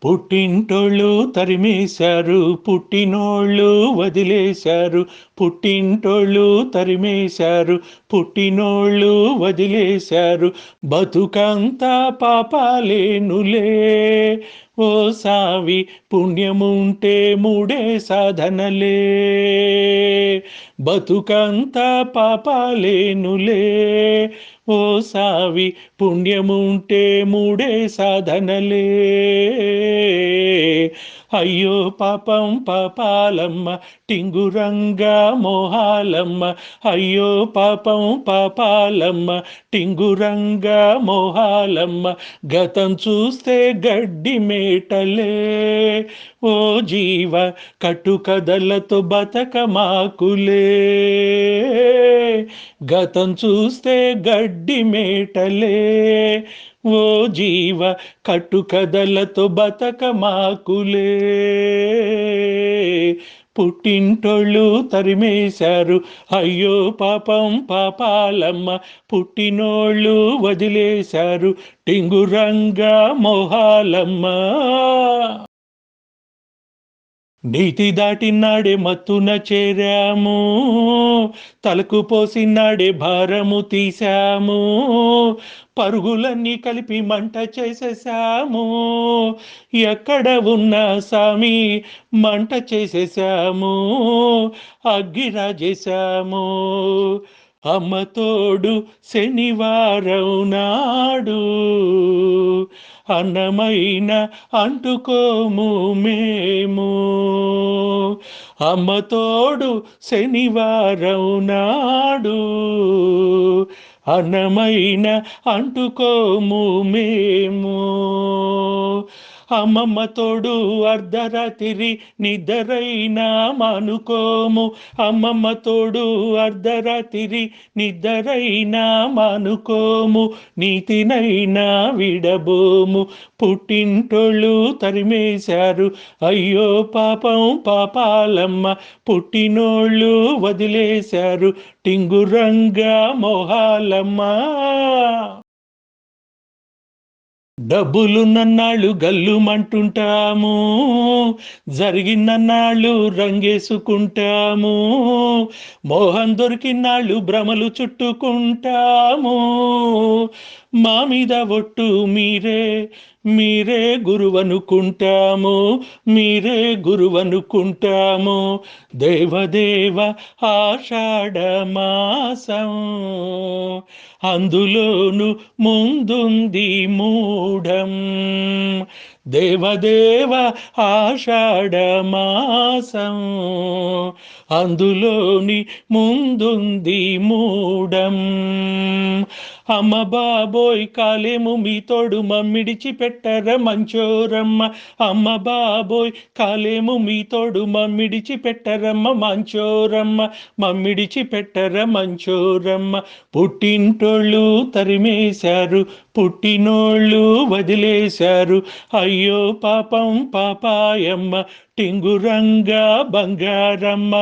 పుట్టింటోళ్ళు తరిమేశారు, పుట్టినోళ్ళు వదిలేశారు. పుట్టింటోళ్ళు తరిమేశారు, పుట్టినోళ్ళు వదిలేశారు. బతుకంతా పాపాలేనులే ఓ సావి, పుణ్యముంటే మూడే సాధనలే. బతుకంతా పాపాలేనులే ఓ సావి, పుణ్యముంటే మూడే సాధనలే. అయ్యో పాపం పాపాలమ్మ, టింగురంగా మోహాలమ్మ. అయ్యో పాపం పాపాలమ్మ, టింగురంగా మోహాలమ్మ. గతం చూస్తే గడ్డి మేటలే ఓ జీవ, కట్టుకథలతో బతకమాకులే. గతం చూస్తే గడ్డి మేటలే ఓ జీవ, కట్టుకథలతో బతకమాకులే. పుట్టింటోళ్ళు తరిమేశారు, అయ్యో పాపం పాపాలమ్మ. పుట్టినోళ్ళు వదిలేశారు, టింగురంగా మొహాలమ్మ. నీతి దాటినాడే మత్తున చేరాము, తలకు పోసినాడే భారము తీశాము. పరుగులన్నీ కలిపి మంట చేసేసాము, ఎక్కడ ఉన్నా సామి మంట చేసేసాము, అగ్గిరాజేశాము. అమ్మ తోడు శనివారం నాడు అన్నమైన అంటుకోము మేము. అమ్మ తోడు శనివారం నాడు అన్నమైన అంటుకోము మేము. అమ్మమ్మ తోడు అర్ధరాత్రి నిద్రైనా మానుకోము. అమ్మమ్మ తోడు అర్ధరాత్రి నిద్రైనా మానుకోము. నీతినైనా విడబోము. పుట్టింటోళ్ళు తరిమేశారు, అయ్యో పాపం పాపాలమ్మ. పుట్టినోళ్ళు వదిలేశారు, టింగురంగా మొహాలమ్మ. డబ్బులున్నన్నాళ్ళు గల్లుమంటుంటాము, జరిగినన్నాళ్ళు రంగేసుకుంటాము. మోహం దొరికినాళ్ళు భ్రమలు చుట్టుకుంటాము. మా మీద ఒట్టు మీరే, మీరే గురువనుకుంటాము, మీరే గురువనుకుంటాము. దేవదేవ ఆషాఢ మాసం, అందులోను ముందుంది మూఢం. దేవదేవ ఆషాఢ మాసం, అందులోని ముందుంది మూఢం. అమ్మ బాబోయ్ కాలేము మీ తోడు మమ్మిడిచి పెట్టర మంచోరమ్మ. అమ్మ బాబోయ్ కాలేము మీ తోడు మమ్మిడిచి పెట్టరమ్మ మంచోరమ్మ, మమ్మిడిచి పెట్టర మంచోరమ్మ. పుట్టింటోళ్ళు తరిమేశారు, పుట్టినోళ్ళు వదిలేశారు, అయ్యో పాపం పాపాయమ్మ. టింగురంగా బంగారమ్మ.